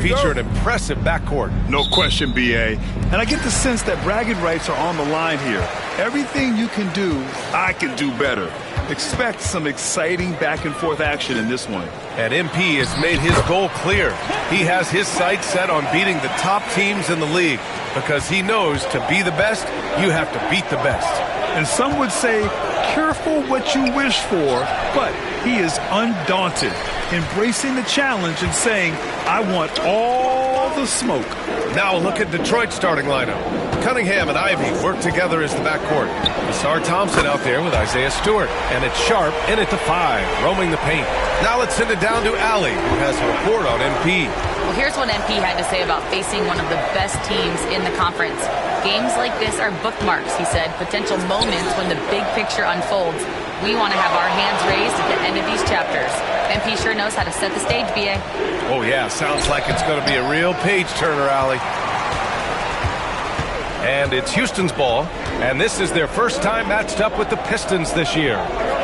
feature an impressive backcourt. No question, B.A. And I get the sense that bragging rights are on the line here. Everything you can do, I can do better. Expect some exciting back-and-forth action in this one. And MP has made his goal clear. He has his sights set on beating the top teams in the league because he knows to be the best, you have to beat the best. And some would say, careful what you wish for, but he is undaunted, embracing the challenge and saying, I want all the smoke. Now look at Detroit's starting lineup. Cunningham and Ivey work together as the backcourt. Ausar Thompson out there with Isaiah Stewart. And it's Sharp in at the 5, roaming the paint. Now let's send it down to Allie, who has a report on MP. Well, here's what MP had to say about facing one of the best teams in the conference. Games like this are bookmarks, he said, potential moments when the big picture unfolds. We want to have our hands raised at the end of these chapters. MP sure knows how to set the stage, B.A. Oh, yeah, sounds like it's going to be a real page-turner, Allie. And it's Houston's ball, and this is their first time matched up with the Pistons this year.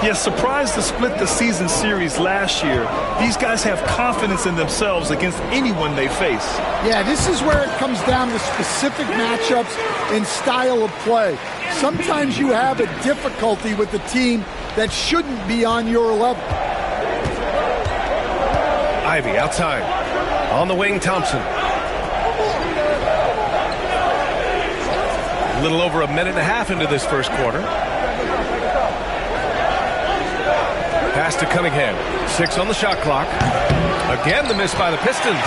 Yes, surprised to split the season series last year. These guys have confidence in themselves against anyone they face. Yeah, this is where it comes down to specific matchups and style of play. Sometimes you have a difficulty with the team that shouldn't be on your level. Ivey outside. On the wing, Thompson. A little over a minute and a half into this first quarter. Pass to Cunningham. 6 on the shot clock. Again, the miss by the Pistons.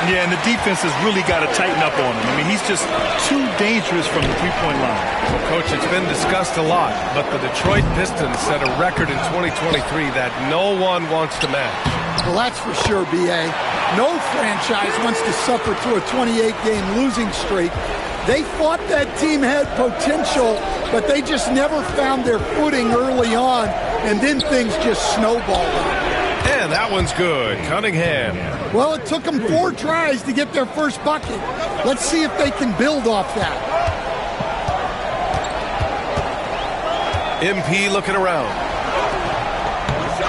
Yeah, and the defense has really got to tighten up on him. I mean, he's just too dangerous from the three-point line. Well, Coach, it's been discussed a lot, but the Detroit Pistons set a record in 2023 that no one wants to match. Well, that's for sure, B.A. No franchise wants to suffer through a 28-game losing streak. They thought that team had potential, but they just never found their footing early on, and then things just snowballed. And that one's good. Cunningham. Well, it took them 4 tries to get their first bucket. Let's see if they can build off that. MP looking around.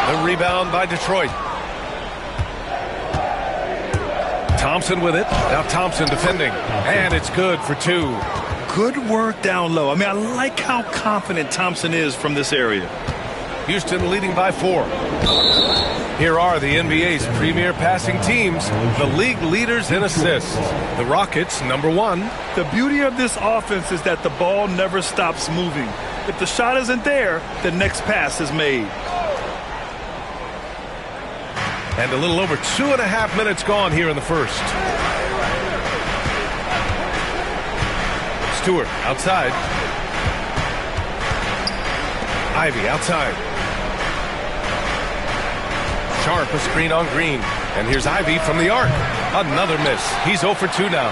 The rebound by Detroit. Thompson with it. Now Thompson defending. And it's good for 2. Good work down low. I mean, I like how confident Thompson is from this area. Houston leading by 4. Here are the NBA's premier passing teams, the league leaders in assists. The Rockets, number 1. The beauty of this offense is that the ball never stops moving. If the shot isn't there, the next pass is made. And a little over 2.5 minutes gone here in the first. Stewart outside. Ivey outside. Sharp a screen on Green. And here's Ivey from the arc. Another miss. He's 0 for 2 now.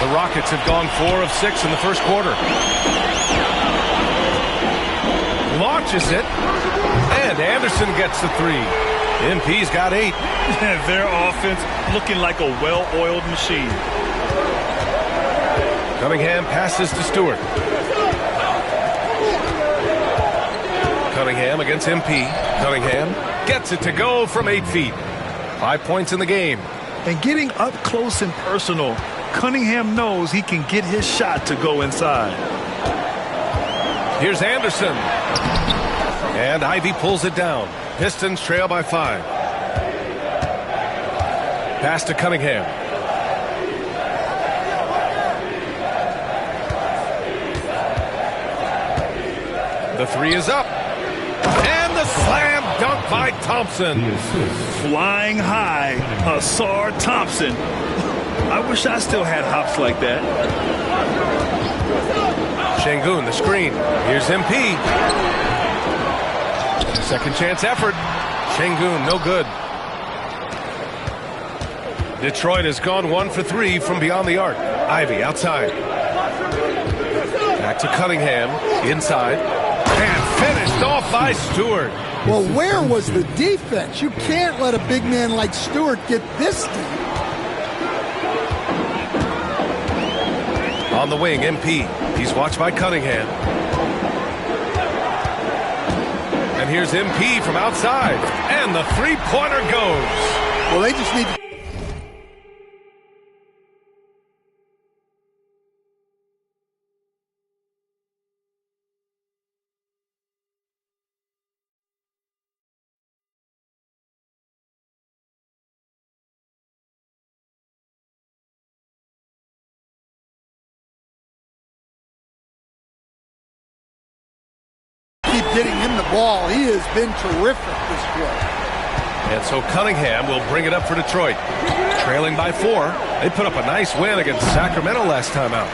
The Rockets have gone 4 of 6 in the first quarter. Launches it. And Anderson gets the 3. MP's got 8. Their offense looking like a well-oiled machine. Cunningham passes to Stewart. Cunningham against MP. Cunningham gets it to go from 8 feet. 5 points in the game. And getting up close and personal, Cunningham knows he can get his shot to go inside. Here's Anderson. And Ivey pulls it down. Pistons trail by 5. Pass to Cunningham. The 3 is up. And the slam dunk by Thompson. Flying high, Ausar Thompson. I wish I still had hops like that. Şengün, the screen. Here's MP. Second chance effort. Şengün, no good. Detroit has gone 1 for 3 from beyond the arc. Ivey outside. Back to Cunningham. Inside. And finished off by Stewart. Well, where was the defense? You can't let a big man like Stewart get this deep. On the wing, MP. He's watched by Cunningham. And here's MP from outside. And the 3-pointer goes. Well, they just need to getting him the ball. He has been terrific this quarter. And so Cunningham will bring it up for Detroit. Trailing by 4. They put up a nice win against Sacramento last time out.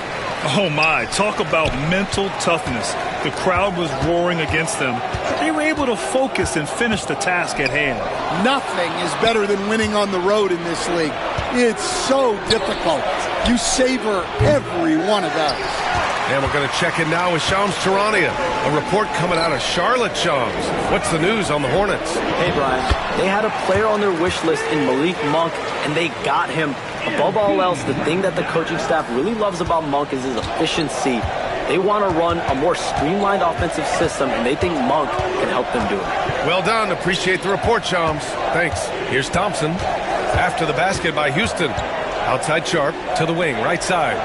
Oh, my. Talk about mental toughness. The crowd was roaring against them, but they were able to focus and finish the task at hand. Nothing is better than winning on the road in this league. It's so difficult. You savor every one of those. And we're going to check in now with Shams Charania. A report coming out of Charlotte, Shams. What's the news on the Hornets? Hey, Brian. They had a player on their wish list in Malik Monk, and they got him. Above all else, the thing that the coaching staff really loves about Monk is his efficiency. They want to run a more streamlined offensive system, and they think Monk can help them do it. Well done. Appreciate the report, Shams. Thanks. Here's Thompson. After the basket by Houston. Outside Sharp to the wing, right side.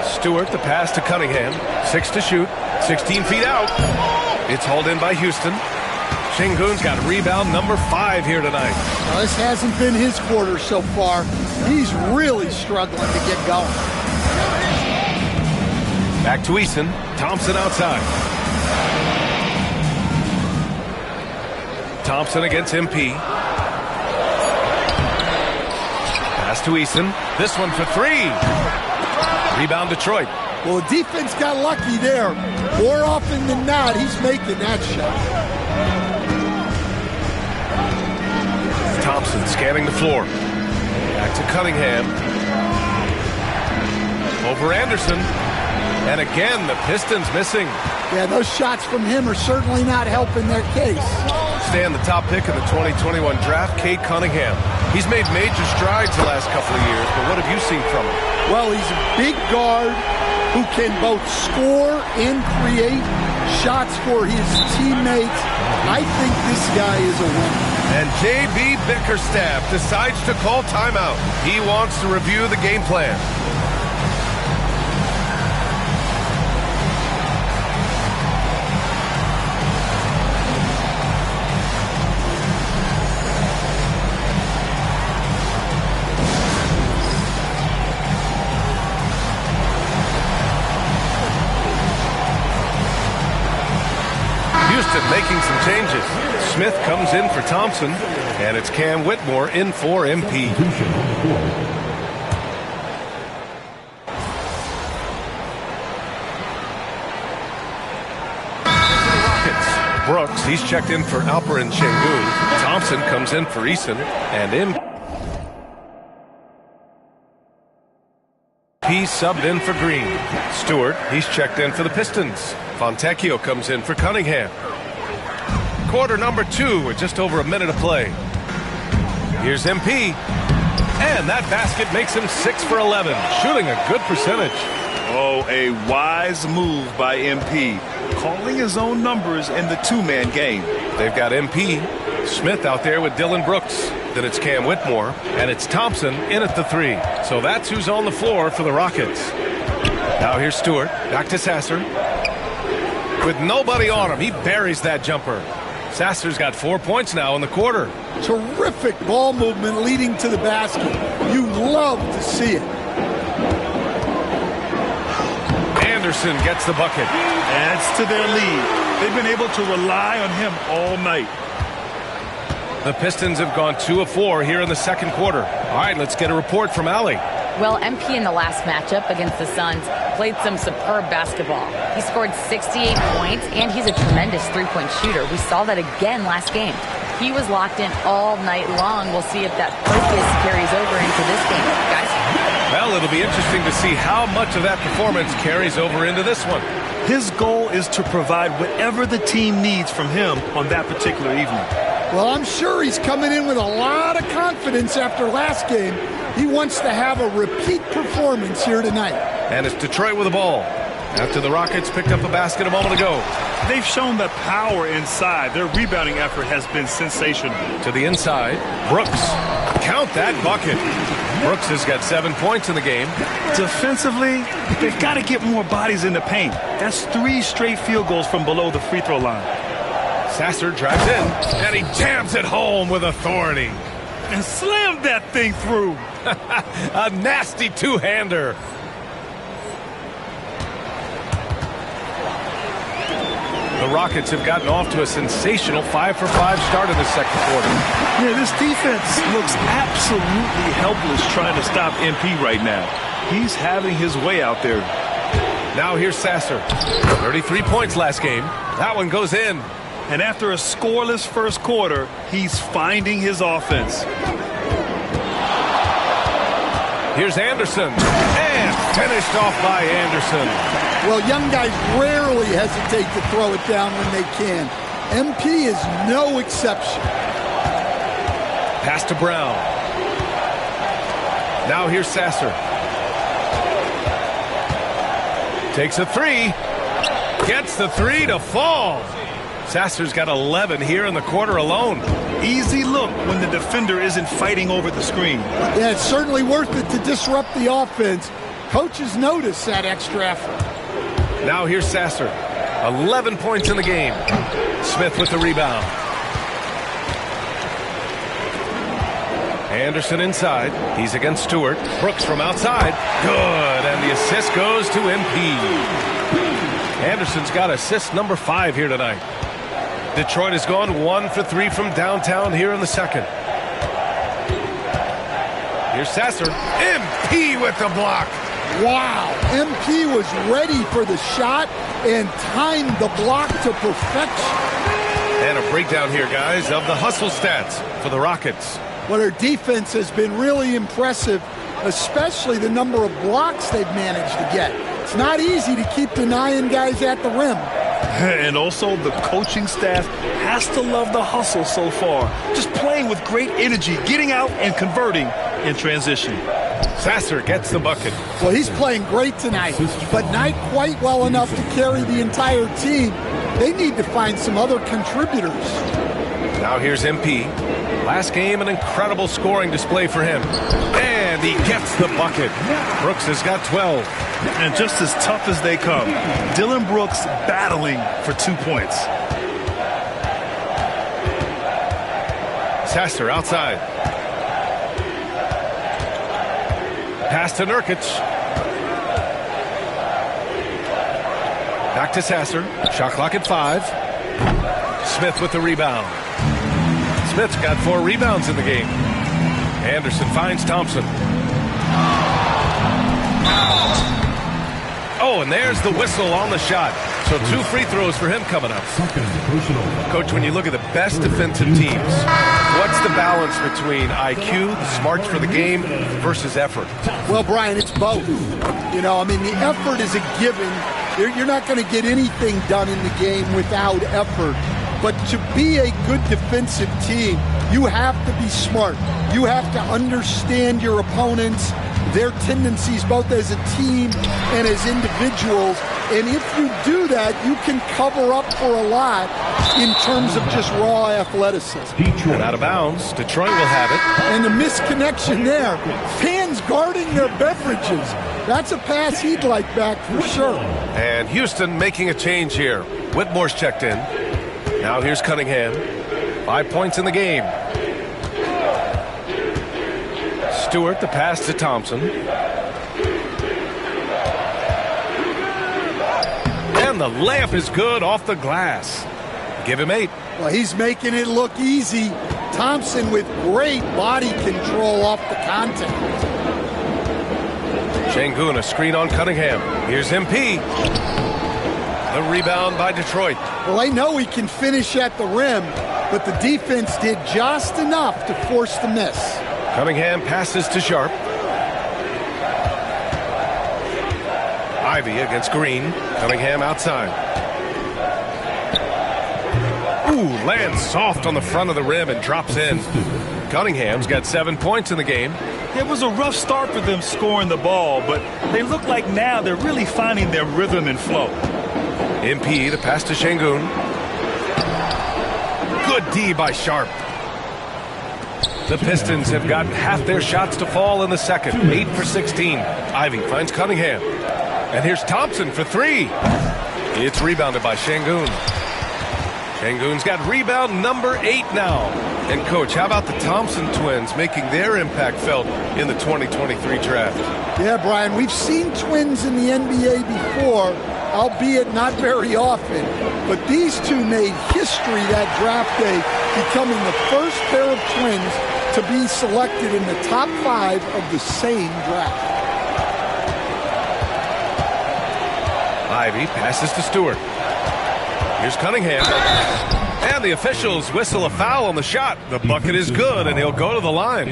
Stewart, the pass to Cunningham. 6 to shoot. 16 feet out. It's hauled in by Houston. Şengün's got rebound number 5 here tonight. Well, this hasn't been his quarter so far. He's really struggling to get going. Back to Eason. Thompson outside. Thompson against MP. Pass to Eason. This one for 3. Rebound Detroit. Well, the defense got lucky there. More often than not, he's making that shot. Thompson scanning the floor. Back to Cunningham. Over Anderson. And again, the Pistons missing. Yeah, those shots from him are certainly not helping their case. Stan, the top pick in the 2021 draft, Cade Cunningham. He's made major strides the last couple of years, but what have you seen from him? Well, he's a big guard who can both score and create shots for his teammates. I think this guy is a winner. And J.B. Bickerstaff decides to call timeout. He wants to review the game plan. Making some changes. Smith comes in for Thompson, and it's Cam Whitmore in for MP. Brooks, he's checked in for Alperen Şengün. Thompson comes in for Eason, and MP subbed in for Green. Stewart, he's checked in for the Pistons. Fontecchio comes in for Cunningham. Quarter number 2 with just over a minute of play. Here's MP. And that basket makes him 6 for 11, shooting a good percentage. Oh, a wise move by MP, calling his own numbers in the two-man game. They've got MP. Smith out there with Dillon Brooks. Then it's Cam Whitmore, and it's Thompson in at the 3. So that's who's on the floor for the Rockets. Now here's Stewart. Back to Sasser. With nobody on him, he buries that jumper. Sasser's got 4 points now in the quarter. Terrific ball movement leading to the basket. You love to see it. Anderson gets the bucket. Adds to their lead. They've been able to rely on him all night. The Pistons have gone 2 of 4 here in the second quarter. All right, let's get a report from Allie. Well, MP in the last matchup against the Suns played some superb basketball. He scored 68 points, and he's a tremendous three-point shooter. We saw that again last game. He was locked in all night long. We'll see if that focus carries over into this game, guys. Well, it'll be interesting to see how much of that performance carries over into this one. His goal is to provide whatever the team needs from him on that particular evening. Well, I'm sure he's coming in with a lot of confidence after last game. He wants to have a repeat performance here tonight. And it's Detroit with the ball. After the Rockets picked up a basket a moment ago. They've shown the power inside. Their rebounding effort has been sensational. To the inside, Brooks. Count that bucket. Brooks has got 7 points in the game. Defensively, they've got to get more bodies in the paint. That's 3 straight field goals from below the free throw line. Sasser drives in, and he jams it home with authority. And slammed that thing through. A nasty two-hander. The The Rockets have gotten off to a sensational 5-for-5 start in the second quarter. Yeah, this defense looks absolutely helpless trying to stop MP right now. He's having his way out there. Now here's Sasser. 33 points last game. That one goes in. And after a scoreless first quarter, he's finding his offense. Here's Anderson. And finished off by Anderson. Well, young guys rarely hesitate to throw it down when they can. MP is no exception. Pass to Brown. Now here's Sasser. Takes a three. Gets the three to fall. Sasser's got 11 here in the quarter alone. Easy look when the defender isn't fighting over the screen. Yeah, it's certainly worth it to disrupt the offense. Coaches notice that extra effort. Now here's Sasser. 11 points in the game. Smith with the rebound. Anderson inside. He's against Stewart. Brooks from outside. Good. And the assist goes to MP. Anderson's got assist number 5 here tonight. Detroit has gone 1 for 3 from downtown here in the second. Here's Sasser. MP with the block. Wow. MP was ready for the shot and timed the block to perfection. And a breakdown here, guys, of the hustle stats for the Rockets. Well, their defense has been really impressive, especially the number of blocks they've managed to get. It's not easy to keep denying guys at the rim. And also the coaching staff has to love the hustle so far. Just playing with great energy, getting out and converting in transition. Sasser gets the bucket. Well, he's playing great tonight, but not quite well enough to carry the entire team. They need to find some other contributors. Now here's MP. Last game, an incredible scoring display for him. And he gets the bucket. Brooks has got 12. And just as tough as they come, Dillon Brooks battling for 2 points. Sasser outside. Pass to Nurkic. Back to Sasser. Shot clock at 5. Smith with the rebound. Smith's got 4 rebounds in the game. Anderson finds Thompson. Oh, and there's the whistle on the shot. So 2 free throws for him coming up. Coach, when you look at the best defensive teams, what's the balance between IQ, the smarts for the game, versus effort? Well, Brian, it's both. You know, I mean, the effort is a given. You're not going to get anything done in the game without effort. But to be a good defensive team, you have to be smart. You have to understand your opponents, their tendencies both as a team and as individuals. And if you do that, you can cover up for a lot in terms of just raw athleticism. And out of bounds, Detroit will have it. And the misconnection there. Fans guarding their beverages. That's a pass he'd like back for sure. And Houston making a change here. Whitmore's checked in. Now here's Cunningham. 5 points in the game. Stewart, the pass to Thompson. And the layup is good off the glass. Give him 8. Well, he's making it look easy. Thompson with great body control off the contact. Şengün, a screen on Cunningham. Here's MP. The rebound by Detroit. Well, I know he can finish at the rim, but the defense did just enough to force the miss. Cunningham passes to Sharp. Ivy against Green. Cunningham outside. Ooh, lands soft on the front of the rim and drops in. Cunningham's got 7 points in the game. It was a rough start for them scoring the ball, but they look like now they're really finding their rhythm and flow. MP, the pass to Şengün. Good D by Sharp. The Pistons have gotten half their shots to fall in the second. 8 for 16. Ivy finds Cunningham. And here's Thompson for 3. It's rebounded by Şengün. Sengun's got rebound number 8 now. And, Coach, how about the Thompson twins making their impact felt in the 2023 draft? Yeah, Brian, we've seen twins in the NBA before, albeit not very often. But these two made history that draft day, becoming the first pair of twins to be selected in the top 5 of the same draft. Ivey passes to Stewart. Here's Cunningham. And the officials whistle a foul on the shot. The bucket is good, and he'll go to the line.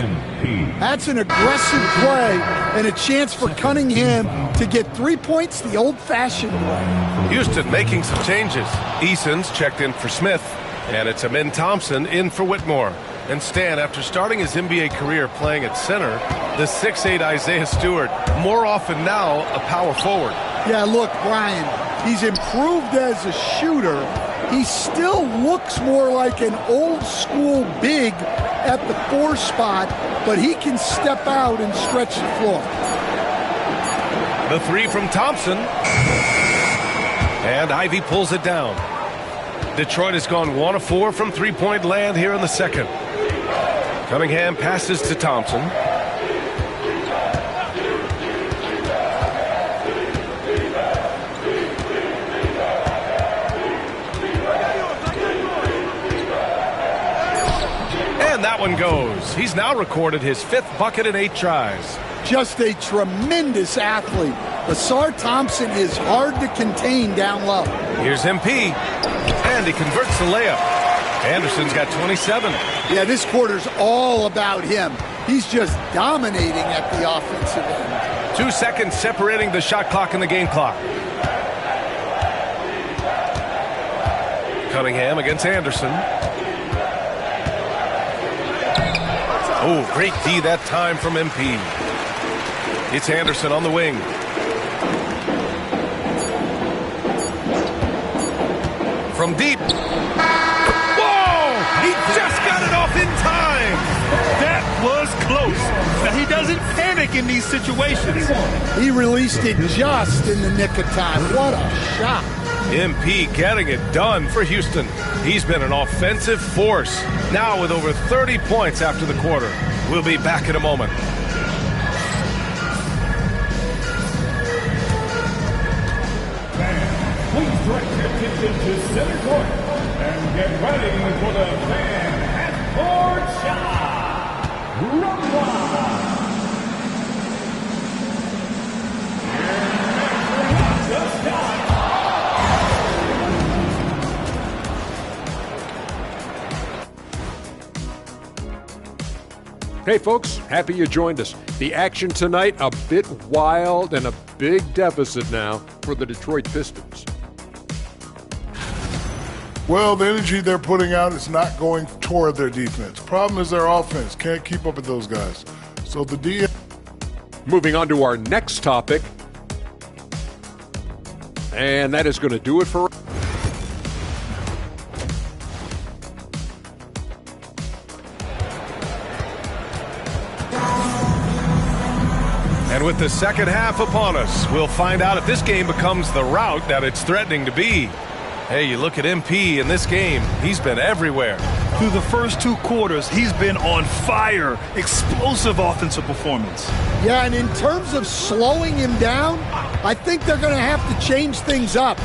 That's an aggressive play and a chance for Cunningham to get 3 points the old-fashioned way. Houston making some changes. Eason's checked in for Smith, and it's Amin Thompson in for Whitmore. And Stan, after starting his NBA career playing at center, the 6'8" Isaiah Stewart, more often now a power forward. Yeah, look, Brian, he's improved as a shooter. He still looks more like an old-school big at the 4 spot, but he can step out and stretch the floor. The 3 from Thompson. And Ivey pulls it down. Detroit has gone 1 of 4 from three-point land here in the second. Cunningham passes to Thompson. And that one goes. He's now recorded his 5th bucket in 8 tries. Just a tremendous athlete. Ausar Thompson is hard to contain down low. Here's MP. And he converts the layup. Anderson's got 27. Yeah, this quarter's all about him. He's just dominating at the offensive end. 2 seconds separating the shot clock and the game clock. Cunningham against Anderson. Oh, great D that time from MP. It's Anderson on the wing. From deep. Whoa! He just got it off in time. That was close. Now, he doesn't panic in these situations. He released it just in the nick of time. What a shot. MP getting it done for Houston. He's been an offensive force, now with over 30 points after the quarter. We'll be back in a moment. Please direct your attention to center court and get ready for the fan half-court shot. Run one. Hey folks, happy you joined us. The action tonight, a bit wild and a big deficit now for the Detroit Pistons. Well, the energy they're putting out is not going toward their defense. Problem is their offense. Can't keep up with those guys. So the D. Moving on to our next topic. And that is going to do it for... And with the second half upon us, we'll find out if this game becomes the rout that it's threatening to be. Hey, you look at MP in this game, he's been everywhere. Through the first 2 quarters, he's been on fire. Explosive offensive performance. Yeah, and in terms of slowing him down, I think they're going to have to change things up.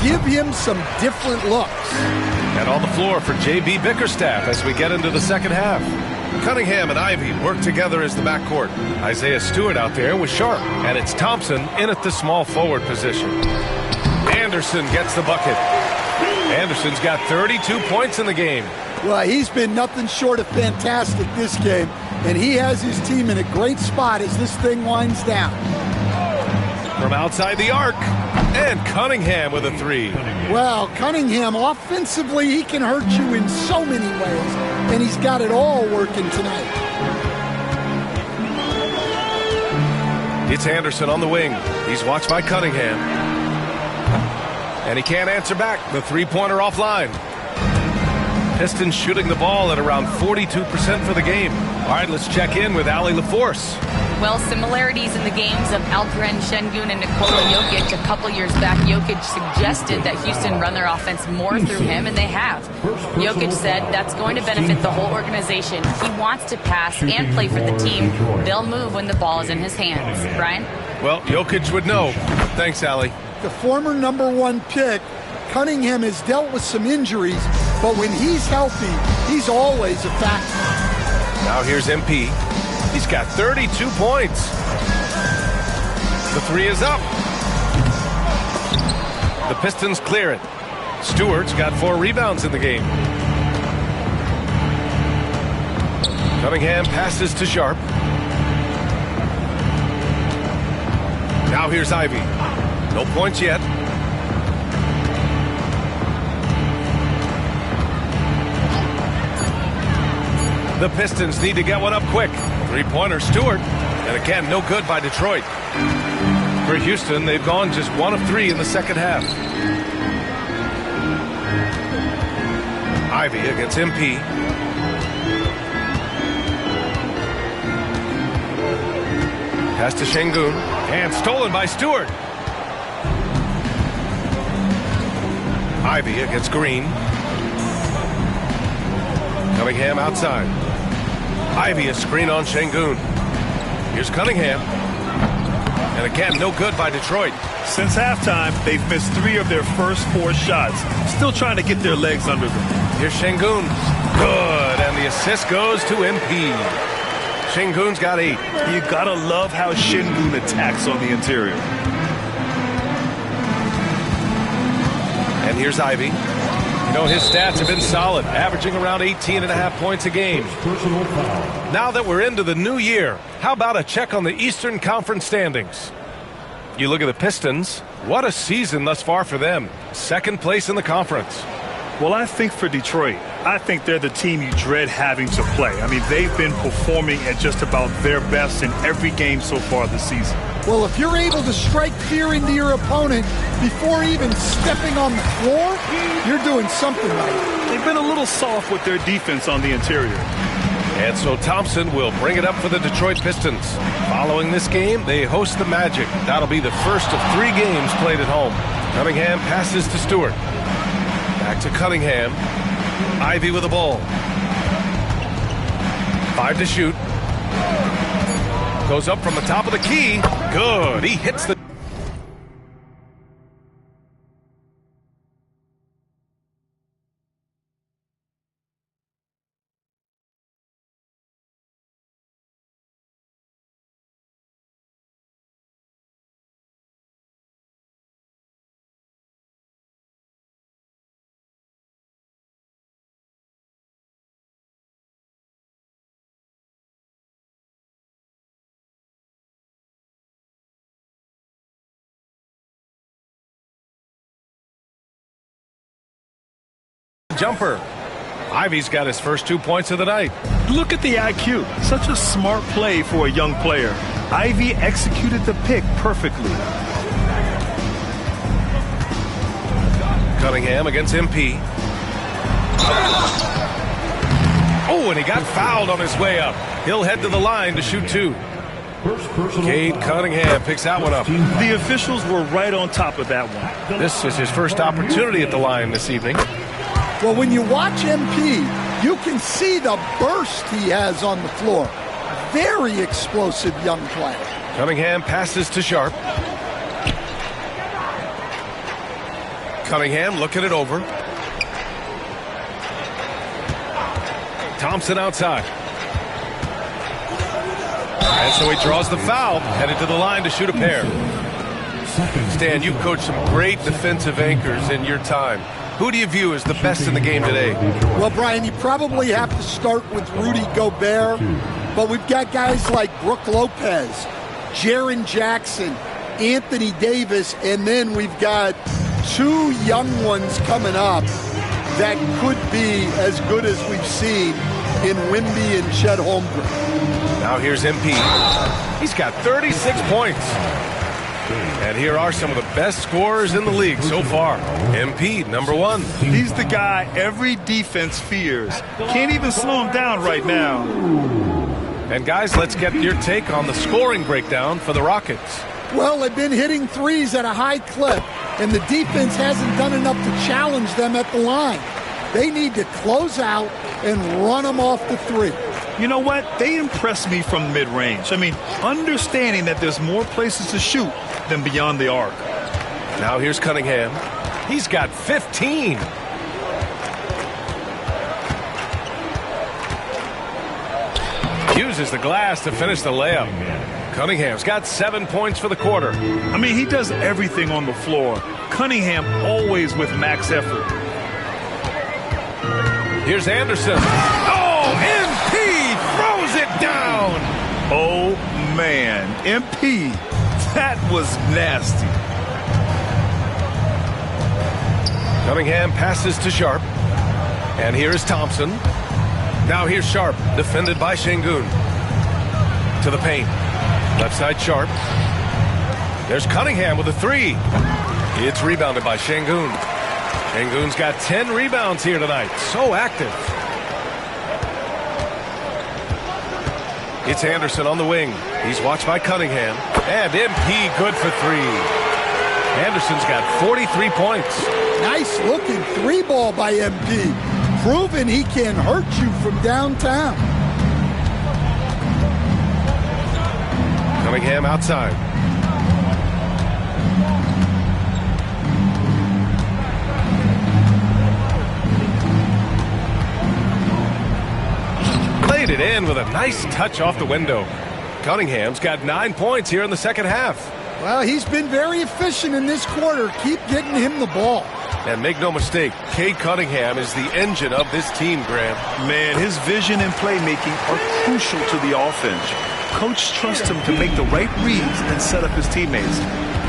Give him some different looks. And on the floor for J.B. Bickerstaff as we get into the second half. Cunningham and Ivey work together as the backcourt. Isaiah Stewart out there with Sharp. And it's Thompson in at the small forward position. Anderson gets the bucket. Anderson's got 32 points in the game. Well, he's been nothing short of fantastic this game, and he has his team in a great spot as this thing winds down. From outside the arc, and Cunningham with a 3. Well, Cunningham, offensively, he can hurt you in so many ways, and he's got it all working tonight. It's Anderson on the wing. He's watched by Cunningham. And he can't answer back. The three-pointer offline. Pistons shooting the ball at around 42% for the game. All right, let's check in with Allie LaForce. Well, similarities in the games of Alperen Şengün and Nikola Jokic a couple years back. Jokic suggested that Houston run their offense more through him, and they have. Jokic said that's going to benefit the whole organization. He wants to pass and play for the team. They'll move when the ball is in his hands. Brian? Well, Jokic would know. Thanks, Allie. The former #1 pick, Cunningham, has dealt with some injuries, but when he's healthy, he's always a factor. Now here's MP. He's got 32 points. The three is up. The Pistons clear it. Stewart's got 4 rebounds in the game. Cunningham passes to Sharp. Now here's Ivy. No points yet. The Pistons need to get one up quick. Three-pointer, Stewart. And again, no good by Detroit. For Houston, they've gone just 1 of 3 in the second half. Ivy against MP. Pass to Şengün. And stolen by Stewart. Ivy against Green. Cunningham outside. Ivy a screen on Şengün. Here's Cunningham. And again, no good by Detroit. Since halftime, they've missed 3 of their first 4 shots. Still trying to get their legs under them. Here's Şengün. Good. And the assist goes to MP. Şengün's got 8. You gotta love how Şengün attacks on the interior. And here's Ivy. You know, his stats have been solid, averaging around 18.5 points a game. Now that we're into the new year, how about a check on the Eastern Conference standings? You look at the Pistons, what a season thus far for them. 2nd place in the conference. Well, I think for Detroit, I think they're the team you dread having to play. I mean, they've been performing at just about their best in every game so far this season. Well, if you're able to strike fear into your opponent before even stepping on the floor, you're doing something right. They've been a little soft with their defense on the interior. And so Thompson will bring it up for the Detroit Pistons. Following this game, they host the Magic. That'll be the first of 3 games played at home. Cunningham passes to Stewart. Back to Cunningham. Ivy with the ball. 5 to shoot. Goes up from the top of the key. Good. He hits the... jumper. Ivy's got his first 2 points of the night. Look at the IQ. Such a smart play for a young player. Ivy executed the pick perfectly. Cunningham against MP. Oh, and he got fouled on his way up. He'll head to the line to shoot 2. Cade Cunningham picks that one up. The officials were right on top of that one. This is his first opportunity at the line this evening. Well, when you watch MP, you can see the burst he has on the floor. Very explosive young player. Cunningham passes to Sharp. Cunningham looking it over. Thompson outside. And so he draws the foul, headed to the line to shoot a pair. Stan, you've coached some great defensive anchors in your time. Who do you view as the best in the game today? Well, Brian, you probably have to start with Rudy Gobert, but we've got guys like Brook Lopez, Jaren Jackson, Anthony Davis, and then we've got 2 young ones coming up that could be as good as we've seen in Wemby and Chet Holmgren. Now here's MP. He's got 36 points. And here are some of the best scorers in the league so far. MP, number 1. He's the guy every defense fears. Can't even slow him down right now. And guys, let's get your take on the scoring breakdown for the Rockets. Well, they've been hitting threes at a high clip, and the defense hasn't done enough to challenge them at the line. They need to close out and run them off the three. You know what? They impress me from mid-range. I mean, understanding that there's more places to shoot than beyond the arc. Now here's Cunningham. He's got 15. Uses the glass to finish the layup. Cunningham's got 7 points for the quarter. I mean, he does everything on the floor. Cunningham always with max effort. Here's Anderson. Oh, MP throws it down. Oh, man. MP, that was nasty. Cunningham passes to Sharp. And here is Thompson. Now here's Sharp, defended by Şengün. To the paint. Left side Sharp. There's Cunningham with a three. It's rebounded by Şengün. Şengün's got 10 rebounds here tonight. So active. It's Anderson on the wing. He's watched by Cunningham. And MP good for three. Anderson's got 43 points. Nice looking three ball by MP. Proving he can hurt you from downtown. Cunningham outside. Laid it in with a nice touch off the window. Cunningham's got 9 points here in the second half. Well, he's been very efficient in this quarter. Keep getting him the ball. And make no mistake, Cade Cunningham is the engine of this team, Graham. Man, his vision and playmaking are crucial to the offense. Coach trusts him to make the right reads and set up his teammates.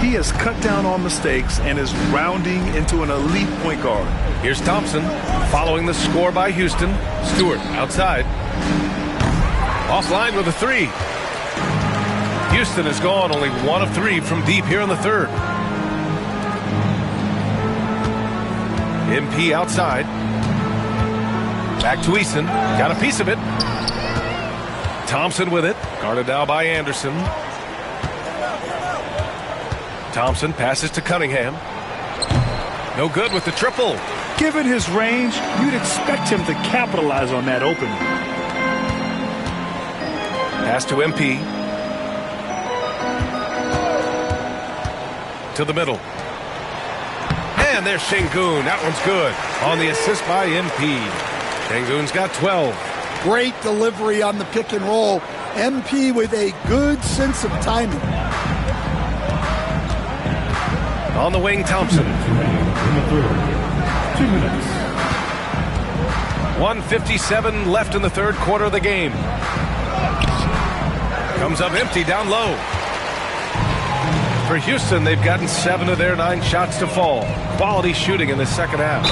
He has cut down on mistakes and is rounding into an elite point guard. Here's Thompson following the score by Houston. Stewart outside. Offline with a three. Houston has gone only 1 of 3 from deep here in the third. MP outside. Back to Eason. Got a piece of it. Thompson with it. Guarded now by Anderson. Thompson passes to Cunningham. No good with the triple. Given his range, you'd expect him to capitalize on that opening. Pass to MP. To the middle. And there's Şengün. That one's good. On the assist by MP. Şengün's got 12. Great delivery on the pick and roll. MP with a good sense of timing. On the wing, Thompson. 2 minutes. 1:57 left in the third quarter of the game. Comes up empty down low. For Houston, they've gotten 7 of their 9 shots to fall. Quality shooting in the second half.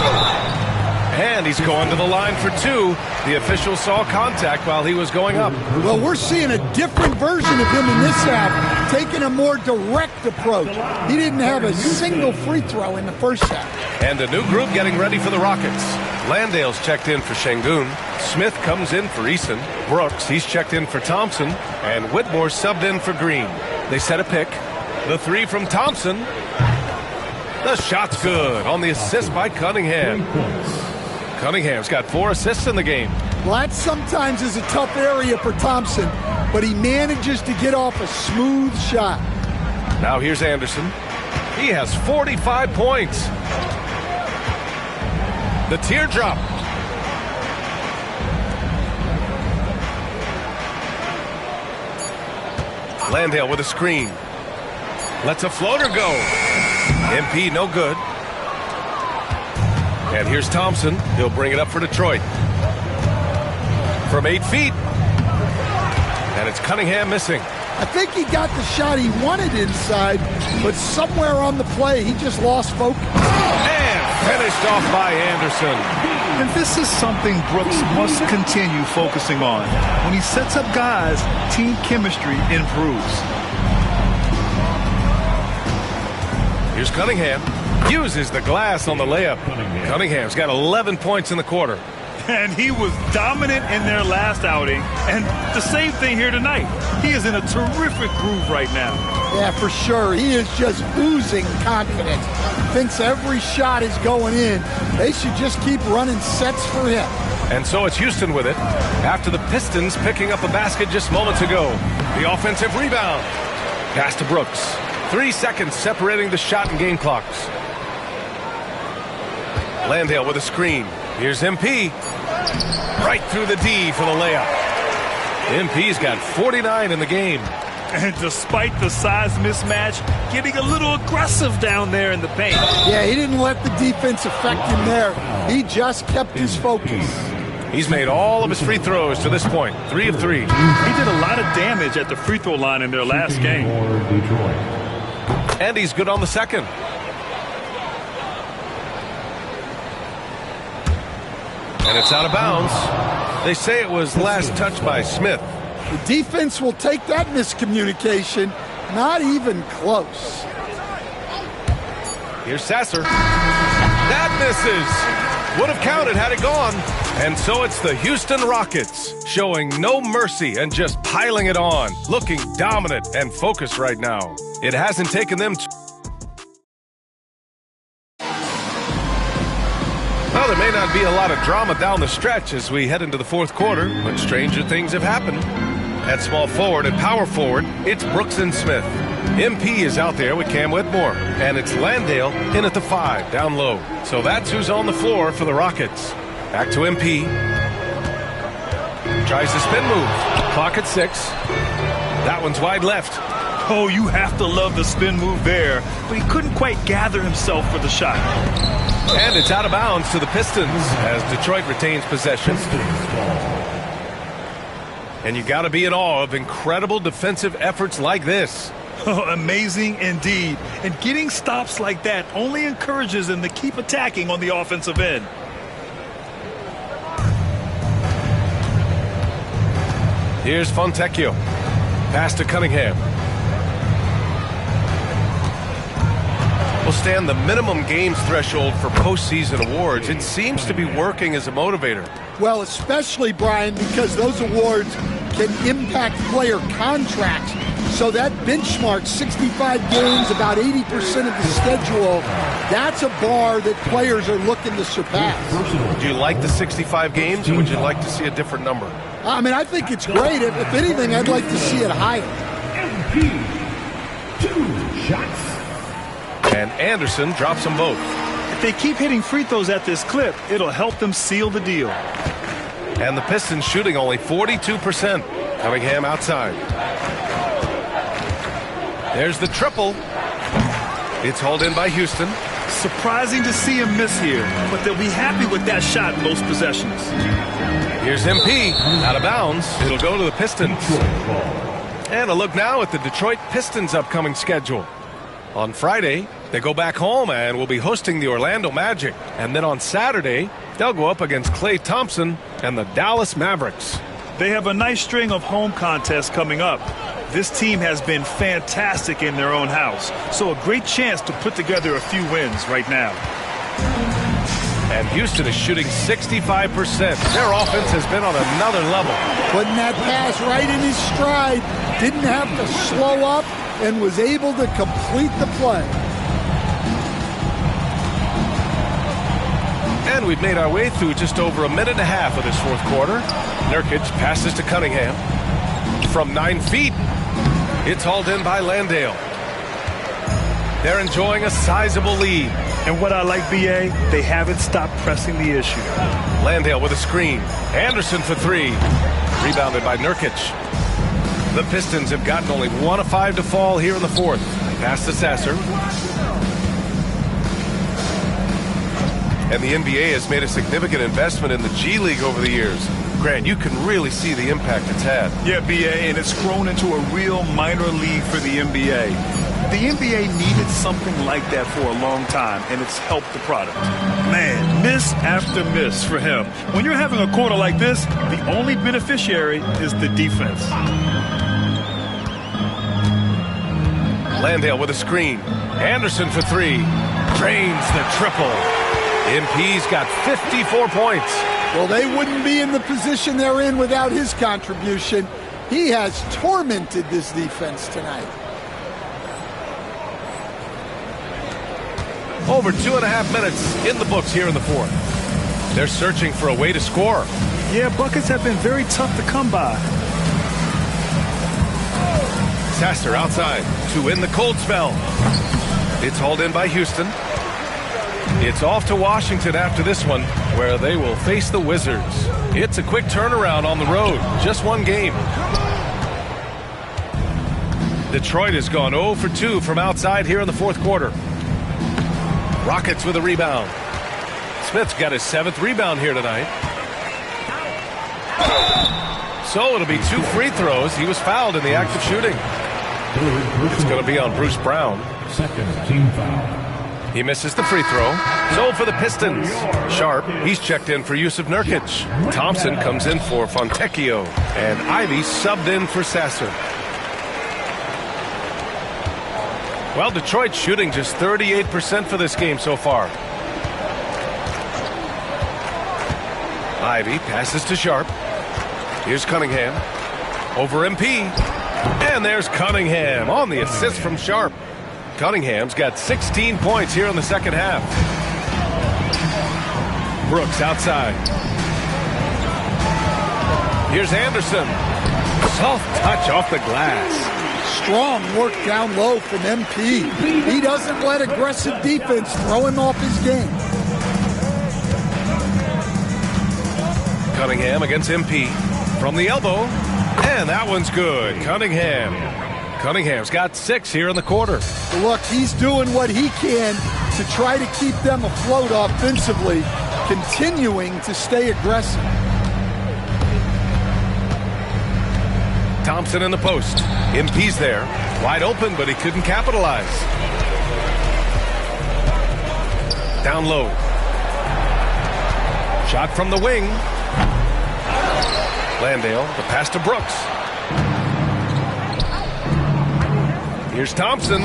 And he's going to the line for 2. The official saw contact while he was going up. Well, we're seeing a different version of him in this half, taking a more direct approach. He didn't have a single free throw in the first half. And a new group getting ready for the Rockets. Landale's checked in for Şengün. Smith comes in for Eason. Brooks, he's checked in for Thompson. And Whitmore subbed in for Green. They set a pick. The three from Thompson. The shot's good on the assist by Cunningham. Cunningham's got 4 assists in the game. Well, that sometimes is a tough area for Thompson, but he manages to get off a smooth shot. Now here's Anderson. He has 45 points. The teardrop. Landale with a screen. Lets a floater go. MP no good. And here's Thompson. He'll bring it up for Detroit. From 8 feet. And it's Cunningham missing. I think he got the shot he wanted inside, but somewhere on the play, he just lost focus. And finished off by Anderson. And this is something Brooks must continue focusing on. When he sets up guys, team chemistry improves. Here's Cunningham. Uses the glass on the layup. Cunningham's got 11 points in the quarter. And he was dominant in their last outing. And the same thing here tonight. He is in a terrific groove right now. Yeah, for sure. He is just oozing confidence. Thinks every shot is going in. They should just keep running sets for him. And so it's Houston with it. After the Pistons picking up a basket just moments ago. The offensive rebound. Pass to Brooks. 3 seconds separating the shot and game clocks. Landale with a screen. Here's MP. Right through the D for the layup. MP's got 49 in the game. And despite the size mismatch, getting a little aggressive down there in the paint. Yeah, he didn't let the defense affect him there. He just kept his focus. He's made all of his free throws to this point. 3 of 3. He did a lot of damage at the free throw line in their last game. And he's good on the second. And it's out of bounds. They say it was last touched by Smith. The defense will take that miscommunication. Not even close. Here's Sasser. That misses. Would have counted had it gone. And so it's the Houston Rockets showing no mercy and just piling it on. Looking dominant and focused right now. It hasn't taken them Well, there may not be a lot of drama down the stretch as we head into the fourth quarter, but stranger things have happened. At small forward and power forward, it's Brooks and Smith. MP is out there with Cam Whitmore, and it's Landale in at the 5, down low. So that's who's on the floor for the Rockets. Back to MP. Tries the spin move. Clock at 6. That one's wide left. Oh, you have to love the spin move there, but he couldn't quite gather himself for the shot. And it's out of bounds to the Pistons as Detroit retains possession. And you got to be in awe of incredible defensive efforts like this. Oh, amazing indeed. And getting stops like that only encourages them to keep attacking on the offensive end. Here's Fontecchio. Pass to Cunningham. Will stand the minimum games threshold for postseason awards. It seems to be working as a motivator. Well, especially, Brian, because those awards can impact player contracts. So that benchmark, 65 games, about 80% of the schedule, that's a bar that players are looking to surpass. Do you like the 65 games, or would you like to see a different number? I mean, I think it's great. If anything, I'd like to see it higher. MP, 2 shots. And Anderson drops them both. If they keep hitting free throws at this clip, it'll help them seal the deal. And the Pistons shooting only 42%. Cunningham outside. There's the triple. It's hauled in by Houston. Surprising to see him miss here, but they'll be happy with that shot most possessions. Here's MP. Out of bounds. It'll go to the Pistons. And a look now at the Detroit Pistons' upcoming schedule. On Friday, they go back home and will be hosting the Orlando Magic. And then on Saturday, they'll go up against Klay Thompson and the Dallas Mavericks. They have a nice string of home contests coming up. This team has been fantastic in their own house, so a great chance to put together a few wins right now. And Houston is shooting 65%. Their offense has been on another level. Putting that pass right in his stride, didn't have to slow up, and was able to complete the play. And we've made our way through just over a minute and a half of this fourth quarter. Nurkic passes to Cunningham. From 9 feet, it's hauled in by Landale. They're enjoying a sizable lead. And what I like, B.A., they haven't stopped pressing the issue. Landale with a screen. Anderson for 3. Rebounded by Nurkic. The Pistons have gotten only 1 of 5 to fall here in the fourth. Pass to Sasser. And the NBA has made a significant investment in the G League over the years. Grant, you can really see the impact it's had. Yeah, B.A., and it's grown into a real minor league for the NBA. The NBA needed something like that for a long time, and it's helped the product. Man, miss after miss for him. When you're having a quarter like this, the only beneficiary is the defense. Landale with a screen. Anderson for 3. Drains the triple. MP's got 54 points. Well, they wouldn't be in the position they're in without his contribution. He has tormented this defense tonight. Over 2.5 minutes in the books here in the fourth. They're searching for a way to score. Yeah, buckets have been very tough to come by. Sasser outside to win the cold spell. It's hauled in by Houston. It's off to Washington after this one, where they will face the Wizards. It's a quick turnaround on the road. Just one game. Detroit has gone 0 for 2 from outside here in the fourth quarter. Rockets with a rebound. Smith's got his 7th rebound here tonight. So it'll be 2 free throws. He was fouled in the act of shooting. It's going to be on Bruce Brown. Second team foul. He misses the free throw. So for the Pistons. Sharp, he's checked in for Yusuf Nurkic. Thompson comes in for Fontecchio. And Ivy subbed in for Sasser. Well, Detroit shooting just 38% for this game so far. Ivy passes to Sharp. Here's Cunningham. Over MP. And there's Cunningham on the assist from Sharp. Cunningham's got 16 points here in the second half. Brooks outside. Here's Anderson. Soft touch off the glass. Strong work down low from MP. He doesn't let aggressive defense throw him off his game. Cunningham against MP from the elbow. And that one's good. Cunningham's got 6 here in the quarter. Look, he's doing what he can to try to keep them afloat offensively, continuing to stay aggressive. Thompson in the post. MP's there. Wide open, but he couldn't capitalize. Down low. Shot from the wing. Landale, the pass to Brooks. Here's Thompson.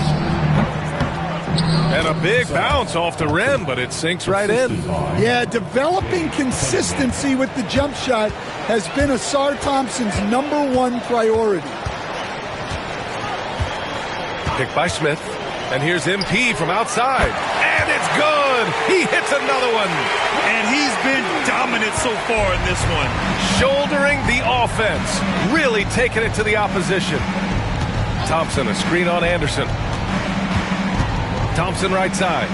And a big bounce off the rim, but it sinks right in. Yeah, developing consistency with the jump shot has been Ausar Thompson's #1 priority. Picked by Smith. And here's MP from outside. And it's good. He hits another one. And he's been dominant so far in this one. Shouldering the offense. Really taking it to the opposition. Thompson, a screen on Anderson. Thompson right side.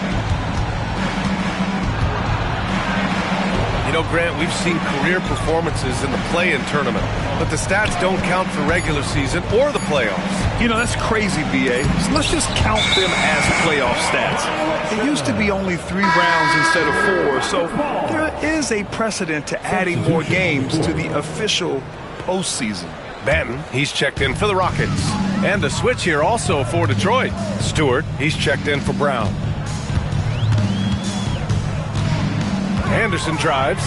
You know, Grant, we've seen career performances in the play-in tournament, but the stats don't count for regular season or the playoffs. You know, that's crazy, B.A. So let's just count them as playoff stats. It used to be only 3 rounds instead of 4, so there is a precedent to adding more games to the official postseason. Banton, he's checked in for the Rockets. And a switch here also for Detroit. Stewart, he's checked in for Brown. Anderson drives.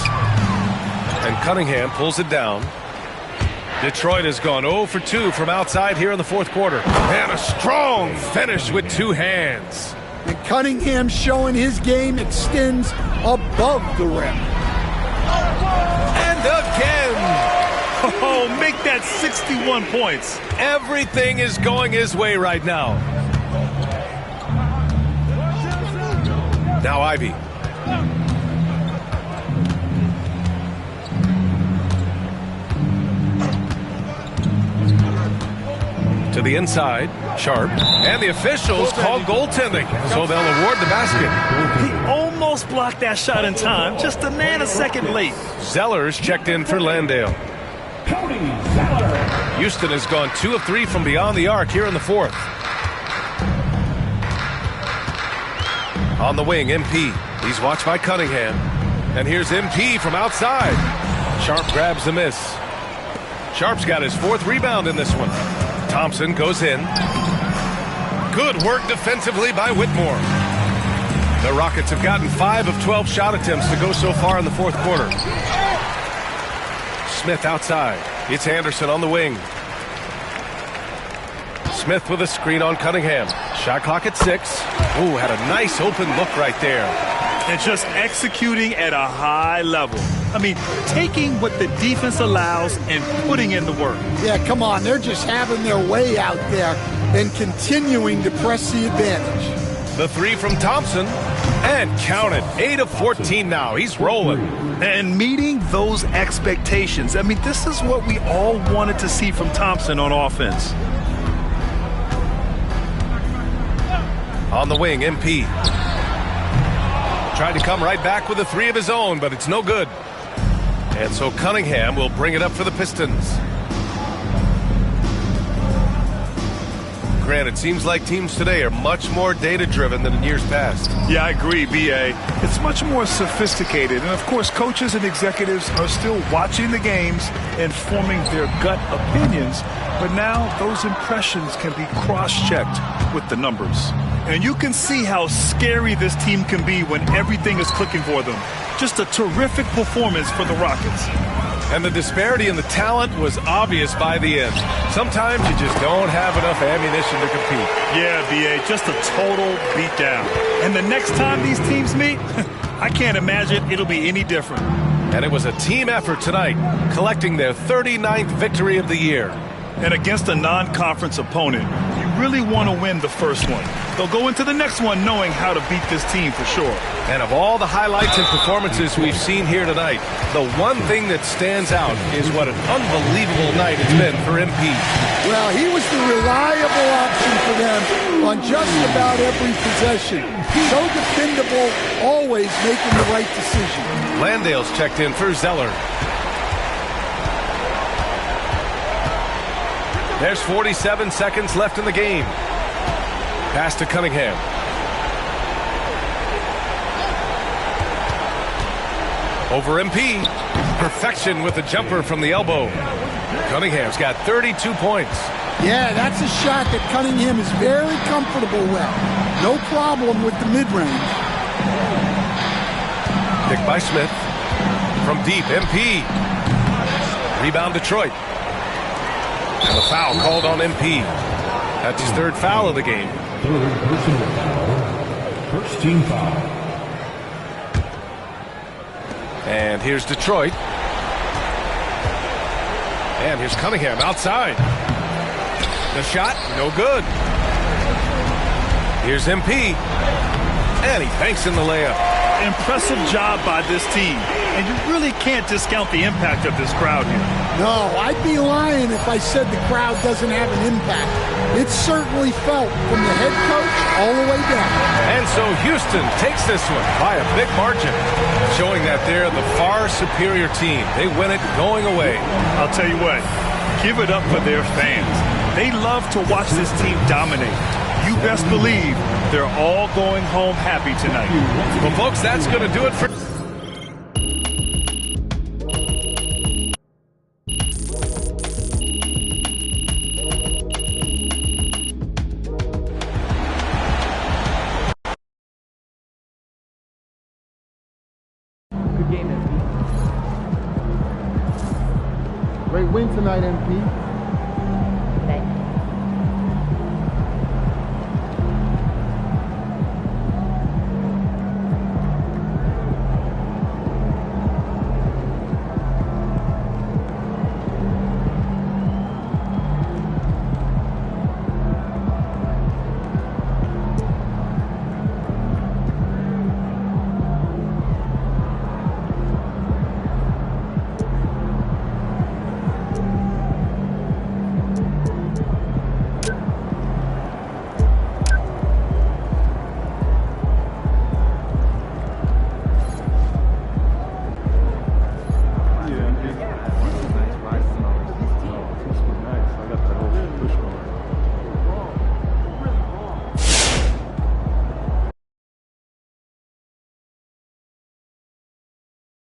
And Cunningham pulls it down. Detroit has gone 0 for 2 from outside here in the fourth quarter. And a strong finish with 2 hands. And Cunningham showing his game extends above the rim. And again. Oh, make that 61 points. Everything is going his way right now. Now Ivy. To the inside, Sharp. And the officials call goaltending, so they'll award the basket. He almost blocked that shot in time, just a nanosecond late. Zeller's checked in for Landale. Houston has gone 2 of 3 from beyond the arc here in the fourth. On the wing, MP. He's watched by Cunningham. And here's MP from outside. Sharp grabs the miss. Sharp's got his 4th rebound in this one. Thompson goes in. Good work defensively by Whitmore. The Rockets have gotten 5 of 12 shot attempts to go so far in the fourth quarter. Smith outside. It's Anderson on the wing. Smith with a screen on Cunningham. Shot clock at 6. Ooh, had a nice open look right there. And just executing at a high level. I mean, taking what the defense allows and putting in the work. Yeah, come on. They're just having their way out there and continuing to press the advantage. The three from Thompson. And count it. 8 of 14 now. He's rolling. And meeting those expectations. I mean, this is what we all wanted to see from Thompson on offense. On the wing, MP. Tried to come right back with a three of his own, but it's no good. And so Cunningham will bring it up for the Pistons. Grant, it seems like teams today are much more data-driven than in years past. Yeah, I agree, B.A. It's much more sophisticated. And, of course, coaches and executives are still watching the games and forming their gut opinions. But now those impressions can be cross-checked with the numbers. And you can see how scary this team can be when everything is clicking for them. Just a terrific performance for the Rockets. And the disparity in the talent was obvious by the end. Sometimes you just don't have enough ammunition to compete. Yeah, B.A., just a total beatdown. And the next time these teams meet, I can't imagine it'll be any different. And it was a team effort tonight, collecting their 39th victory of the year. And against a non-conference opponent, you really want to win the first one. They'll go into the next one knowing how to beat this team for sure. And of all the highlights and performances we've seen here tonight, the one thing that stands out is what an unbelievable night it's been for MP. Well, he was the reliable option for them on just about every possession. So dependable, always making the right decision. Landale's checked in for Zeller. There's 47 seconds left in the game. Pass to Cunningham. Over MP. Perfection with the jumper from the elbow. Cunningham's got 32 points. Yeah, that's a shot that Cunningham is very comfortable with. No problem with the mid-range. Picked by Smith. From deep, MP. Rebound Detroit. And the foul called on MP. That's his third foul of the game. First team foul. And here's Detroit. And here's Cunningham outside. The shot, no good. Here's MP. And he banks in the layup. Impressive job by this team. And you really can't discount the impact of this crowd here. No, I'd be lying if I said the crowd doesn't have an impact. It's certainly felt from the head coach all the way down. And so Houston takes this one by a big margin, showing that they're the far superior team. They win it going away. I'll tell you what, give it up for their fans. They love to watch this team dominate. You best believe they're all going home happy tonight. Well, folks, that's going to do it for... Great win tonight, MP.